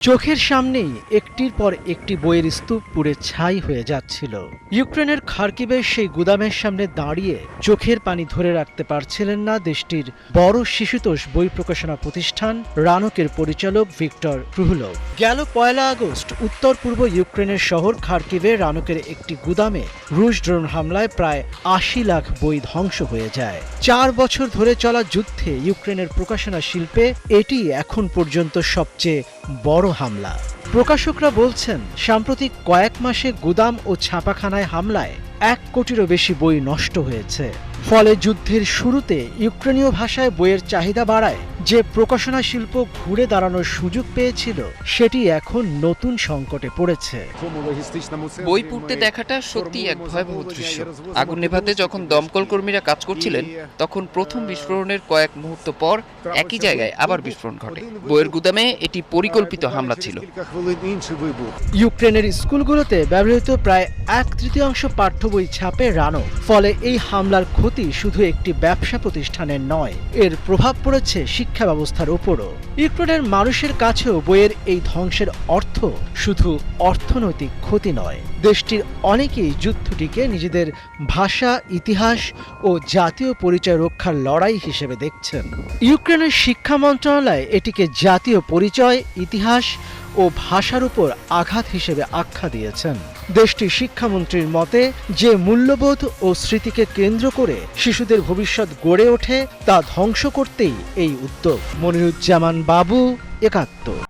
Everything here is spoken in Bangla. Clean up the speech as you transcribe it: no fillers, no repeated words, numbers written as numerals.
চোখের সামনেই একটির পর একটি বইয়ের স্তূপ পুড়ে ছাই হয়ে যাচ্ছিল। ইউক্রেনের খার্কিভে সেই গুদামের সামনে দাঁড়িয়ে চোখের পানি ধরে রাখতে পারছিলেন না দেশটির বড় শিশুতোষ বই প্রকাশনা প্রতিষ্ঠান রানকের পরিচালক ভিক্টর ক্রুহলভ। গেল ১ আগস্ট উত্তর পূর্ব ইউক্রেনের শহর খার্কিভে রানকের একটি গুদামে রুশ ড্রোন হামলায় প্রায় ৮০ লাখ বই ধ্বংস হয়ে যায়। ৪ বছর ধরে চলা যুদ্ধে ইউক্রেনের প্রকাশনা শিল্পে এটি এখন পর্যন্ত সবচেয়ে বড় হামলা। প্রকাশকরা বলছেন, সাম্প্রতিক কয়েক মাসে গুদাম ও ছাপাখানায় হামলায় ১ কোটিরও বেশি বই নষ্ট হয়েছে। ফলে যুদ্ধের শুরুতে ইউক্রেনীয় ভাষায় বইয়ের চাহিদা বাড়ায় যে প্রকাশনা শিল্প ঘুরে দাঁড়ানোর সুযোগ পেয়েছিল সেটি এখন নতুন সংকটে পড়েছে। বই পুড়তে দেখাটা সত্যিই এক ভয়াবহ দৃশ্য। আগুন নেভাতে যখন দমকল কর্মীরা কাজ করছিলেন তখন প্রথম বিস্ফোরণের কয়েক মুহূর্ত পর একই জায়গায় আবার বিস্ফোরণ ঘটে। বইয়ের গুদামে এটি পরিকল্পিত হামলা ছিল। ইউক্রেনের স্কুলগুলোতে ব্যবহৃত প্রায় ১/৩ পাঠ্য বই ছাপে রানো। ফলে এই হামলার ক্ষতি শুধু একটি ব্যবসা প্রতিষ্ঠানের নয়, এর প্রভাব পড়েছে শিক্ষা ব্যবস্থার উপরও। ইউক্রেনের মানুষের কাছেও বইয়ের এই ধ্বংসের অর্থ শুধু অর্থনৈতিক ক্ষতি নয়। দেশটির অনেকেই যুদ্ধটিকে নিজেদের ভাষা, ইতিহাস ও জাতীয় পরিচয় রক্ষার লড়াই হিসেবে দেখছেন। ইউক্রেনের শিক্ষা মন্ত্রণালয় এটিকে জাতীয় পরিচয়, ইতিহাস ও ভাষার উপর আঘাত হিসেবে আখ্যা দিয়েছেন। দেশটির শিক্ষামন্ত্রীর মতে, যে মূল্যবোধ ও স্মৃতিকে কেন্দ্র করে শিশুদের ভবিষ্যৎ গড়ে ওঠে তা ধ্বংস করতেই এই উদ্যোগ। মনিরুজ্জামান বাবু, একাত্তর।